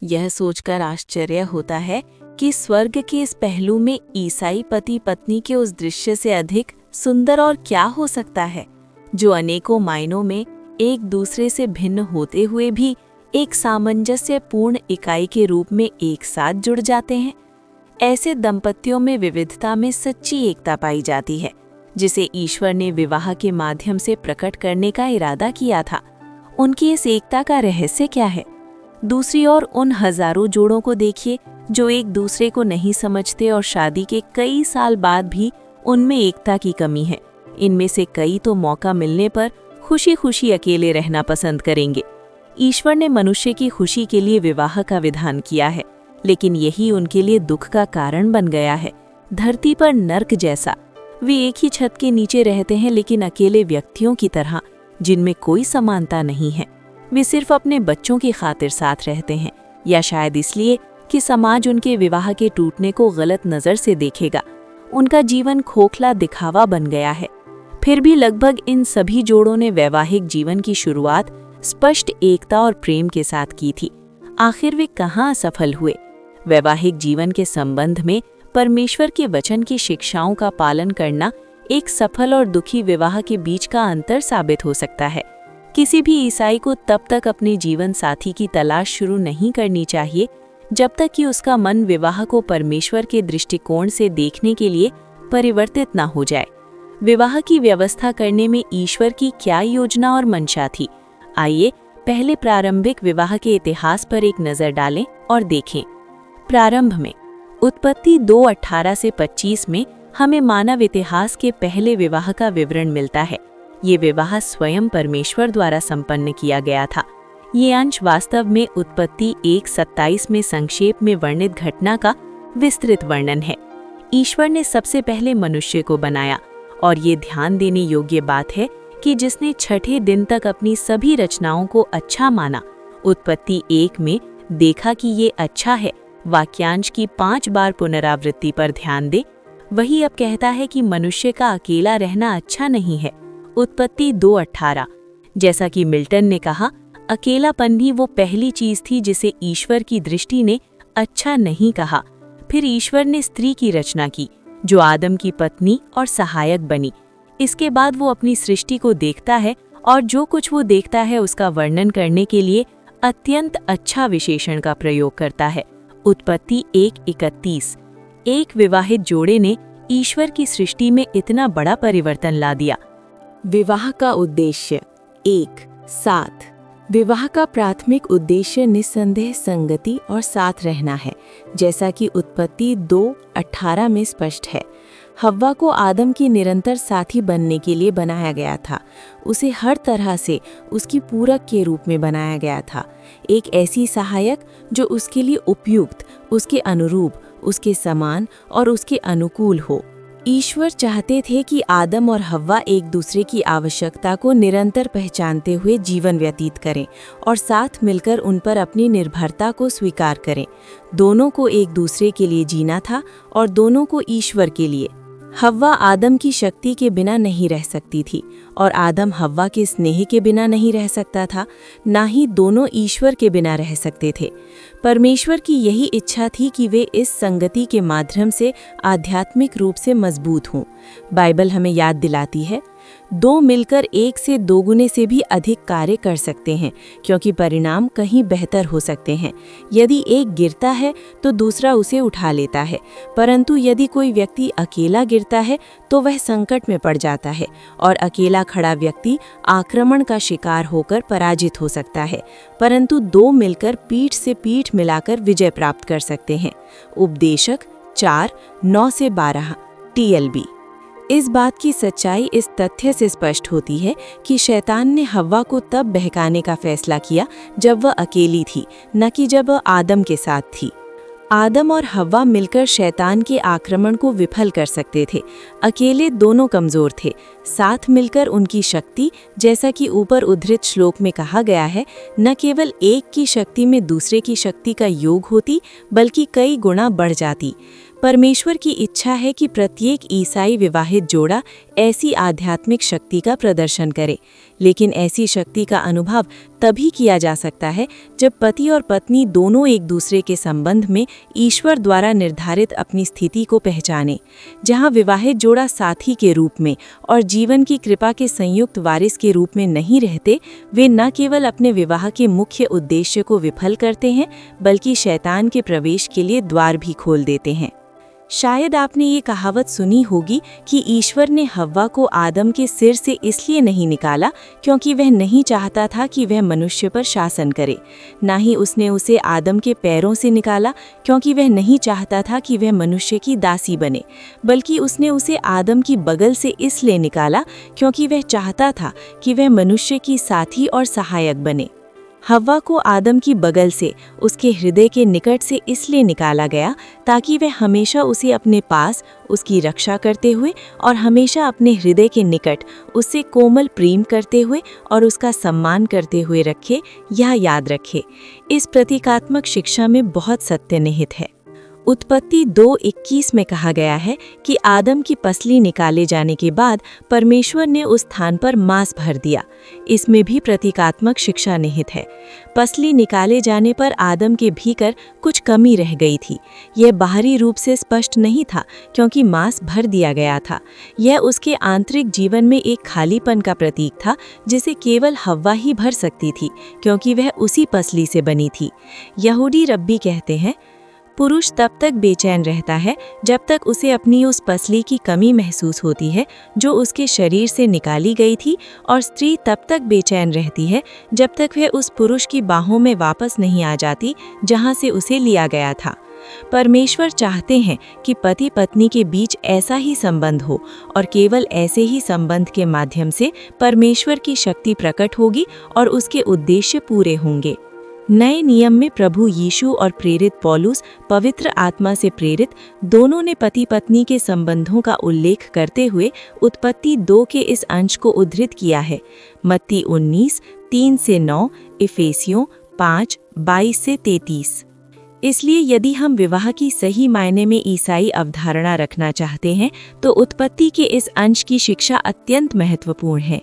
यह सोचकर आश्चर्य होता है कि स्वर्ग के इस पहलू में ईसाई पति पत्नी के उस दृश्य से अधिक सुंदर और क्या हो सकता है, जो अनेकों मायनों में एक दूसरे से भिन्न होते हुए भी एक सामंजस्यपूर्ण इकाई के रूप में एक साथ जुड़ जाते हैं। ऐसे दंपतियों में विविधता में सच्ची एकता पाई जाती है, जिसे ईश्वर ने विवाह के माध्यम से प्रकट करने का इरादा किया था। उनकी इस एकता का रहस्य क्या है? दूसरी ओर उन हजारों जोड़ों को देखिए जो एक दूसरे को नहीं समझते और शादी के कई साल बाद भी उनमें एकता की कमी है। इनमें से कई तो मौका मिलने पर खुशी खुशी अकेले रहना पसंद करेंगे। ईश्वर ने मनुष्य की खुशी के लिए विवाह का विधान किया है, लेकिन यही उनके लिए दुख का कारण बन गया है। धरती पर नर्क जैसा वे एक ही छत के नीचे रहते हैं, लेकिन अकेले व्यक्तियों की तरह, जिनमें कोई समानता नहीं है। वे सिर्फ अपने बच्चों की खातिर साथ रहते हैं, या शायद इसलिए कि समाज उनके विवाह के टूटने को गलत नज़र से देखेगा। उनका जीवन खोखला दिखावा बन गया है। फिर भी लगभग इन सभी जोड़ों ने वैवाहिक जीवन की शुरुआत स्पष्ट एकता और प्रेम के साथ की थी। आखिर वे कहाँ असफल हुए? वैवाहिक जीवन के संबंध में परमेश्वर के वचन की शिक्षाओं का पालन करना एक सफल और दुखी विवाह के बीच का अंतर साबित हो सकता है। किसी भी ईसाई को तब तक अपने जीवन साथी की तलाश शुरू नहीं करनी चाहिए जब तक कि उसका मन विवाह को परमेश्वर के दृष्टिकोण से देखने के लिए परिवर्तित ना हो जाए। विवाह की व्यवस्था करने में ईश्वर की क्या योजना और मंशा थी? आइए पहले प्रारंभिक विवाह के इतिहास पर एक नज़र डालें और देखें। प्रारंभ में उत्पत्ति 2:18 से 25 में हमें मानव इतिहास के पहले विवाह का विवरण मिलता है। ये विवाह स्वयं परमेश्वर द्वारा संपन्न किया गया था। ये अंश वास्तव में उत्पत्ति 1:27 में संक्षेप में वर्णित घटना का विस्तृत वर्णन है। ईश्वर ने सबसे पहले मनुष्य को बनाया, और ये ध्यान देने योग्य बात है कि जिसने छठे दिन तक अपनी सभी रचनाओं को अच्छा माना। उत्पत्ति 1 में देखा कि ये अच्छा है वाक्यांश की 5 बार पुनरावृत्ति पर ध्यान दे, वही अब कहता है कि मनुष्य का अकेला रहना अच्छा नहीं है। उत्पत्ति 2:18। जैसा कि मिल्टन ने कहा, अकेलापन भी वो पहली चीज थी जिसे ईश्वर की दृष्टि ने अच्छा नहीं कहा। फिर ईश्वर ने स्त्री की रचना की, जो आदम की पत्नी और सहायक बनी। इसके बाद वो अपनी सृष्टि को देखता है, और जो कुछ वो देखता है उसका वर्णन करने के लिए अत्यंत अच्छा विशेषण का प्रयोग करता है। उत्पत्ति 1:31। एक विवाहित जोड़े ने ईश्वर की सृष्टि में इतना बड़ा परिवर्तन ला दिया। विवाह का उद्देश्य 1. साथ। विवाह का प्राथमिक उद्देश्य निस्संदेह संगति और साथ रहना है, जैसा कि उत्पत्ति 2:18 में स्पष्ट है। हव्वा को आदम की निरंतर साथी बनने के लिए बनाया गया था। उसे हर तरह से उसकी पूरक के रूप में बनाया गया था। एक ऐसी सहायक जो उसके लिए उपयुक्त, उसके अनुरूप, उसके समान और उसके अनुकूल हो। ईश्वर चाहते थे कि आदम और हव्वा एक दूसरे की आवश्यकता को निरंतर पहचानते हुए जीवन व्यतीत करें और साथ मिलकर उन पर अपनी निर्भरता को स्वीकार करें। दोनों को एक दूसरे के लिए जीना था और दोनों को ईश्वर के लिए। हव्वा आदम की शक्ति के बिना नहीं रह सकती थी और आदम हव्वा के स्नेह के बिना नहीं रह सकता था, ना ही दोनों ईश्वर के बिना रह सकते थे। परमेश्वर की यही इच्छा थी कि वे इस संगति के माध्यम से आध्यात्मिक रूप से मजबूत हों। बाइबल हमें याद दिलाती है, 2 मिलकर 1 से 2 गुने से भी अधिक कार्य कर सकते हैं, क्योंकि परिणाम कहीं बेहतर हो सकते हैं। यदि एक गिरता है तो दूसरा उसे उठा लेता है, परंतु यदि कोई व्यक्ति अकेला गिरता है तो वह संकट में पड़ जाता है और अकेला खड़ा व्यक्ति आक्रमण का शिकार होकर पराजित हो सकता है, परंतु 2 मिलकर पीठ से पीठ मिलाकर विजय प्राप्त कर सकते हैं। उपदेशक 4:9 से 12 TLB। इस बात की सच्चाई इस तथ्य से स्पष्ट होती है कि शैतान ने हव्वा को तब बहकाने का फैसला किया जब वह अकेली थी, न कि जब वह आदम के साथ थी। आदम और हव्वा मिलकर शैतान के आक्रमण को विफल कर सकते थे। अकेले दोनों कमजोर थे, साथ मिलकर उनकी शक्ति, जैसा कि ऊपर उद्धृत श्लोक में कहा गया है, न केवल एक की शक्ति में दूसरे की शक्ति का योग होती, बल्कि कई गुना बढ़ जाती। परमेश्वर की इच्छा है कि प्रत्येक ईसाई विवाहित जोड़ा ऐसी आध्यात्मिक शक्ति का प्रदर्शन करे, लेकिन ऐसी शक्ति का अनुभव तभी किया जा सकता है जब पति और पत्नी दोनों एक दूसरे के संबंध में ईश्वर द्वारा निर्धारित अपनी स्थिति को पहचाने। जहां विवाहित जोड़ा साथी के रूप में और जीवन की कृपा के संयुक्त वारिस के रूप में नहीं रहते, वे न केवल अपने विवाह के मुख्य उद्देश्य को विफल करते हैं, बल्कि शैतान के प्रवेश के लिए द्वार भी खोल देते हैं। शायद आपने ये कहावत सुनी होगी कि ईश्वर ने हव्वा को आदम के सिर से इसलिए नहीं निकाला क्योंकि वह नहीं चाहता था कि वह मनुष्य पर शासन करे। ना ही उसने उसे आदम के पैरों से निकाला क्योंकि वह नहीं चाहता था कि वह मनुष्य की दासी बने, बल्कि उसने उसे आदम की बगल से इसलिए निकाला क्योंकि वह चाहता था कि वह मनुष्य की साथी और सहायक बने। हव्वा को आदम की बगल से, उसके हृदय के निकट से इसलिए निकाला गया ताकि वह हमेशा उसे अपने पास, उसकी रक्षा करते हुए और हमेशा अपने हृदय के निकट उससे कोमल प्रेम करते हुए और उसका सम्मान करते हुए रखे। यह याद रखे, इस प्रतीकात्मक शिक्षा में बहुत सत्य निहित है। उत्पत्ति 2:21 में कहा गया है कि आदम की पसली निकाले जाने के बाद परमेश्वर ने उस स्थान पर मांस भर दिया। इसमें भी प्रतीकात्मक शिक्षा निहित है। पसली निकाले जाने पर आदम के भीतर कुछ कमी रह गई थी। यह बाहरी रूप से स्पष्ट नहीं था क्योंकि मांस भर दिया गया था। यह उसके आंतरिक जीवन में एक खालीपन का प्रतीक था जिसे केवल हव्वा ही भर सकती थी क्योंकि वह उसी पसली से बनी थी। यहूदी रब्बी कहते हैं, पुरुष तब तक बेचैन रहता है जब तक उसे अपनी उस पसली की कमी महसूस होती है जो उसके शरीर से निकाली गई थी, और स्त्री तब तक बेचैन रहती है जब तक वह उस पुरुष की बाहों में वापस नहीं आ जाती जहां से उसे लिया गया था। परमेश्वर चाहते हैं कि पति पत्नी के बीच ऐसा ही संबंध हो, और केवल ऐसे ही संबंध के माध्यम से परमेश्वर की शक्ति प्रकट होगी और उसके उद्देश्य पूरे होंगे। नए नियम में प्रभु यीशु और प्रेरित पौलुस पवित्र आत्मा से प्रेरित दोनों ने पति पत्नी के संबंधों का उल्लेख करते हुए उत्पत्ति 2 के इस अंश को उद्धृत किया है। मत्ती 19:3-9, इफेसियों 5:22-33। इसलिए यदि हम विवाह की सही मायने में ईसाई अवधारणा रखना चाहते हैं तो उत्पत्ति के इस अंश की शिक्षा अत्यंत महत्वपूर्ण है।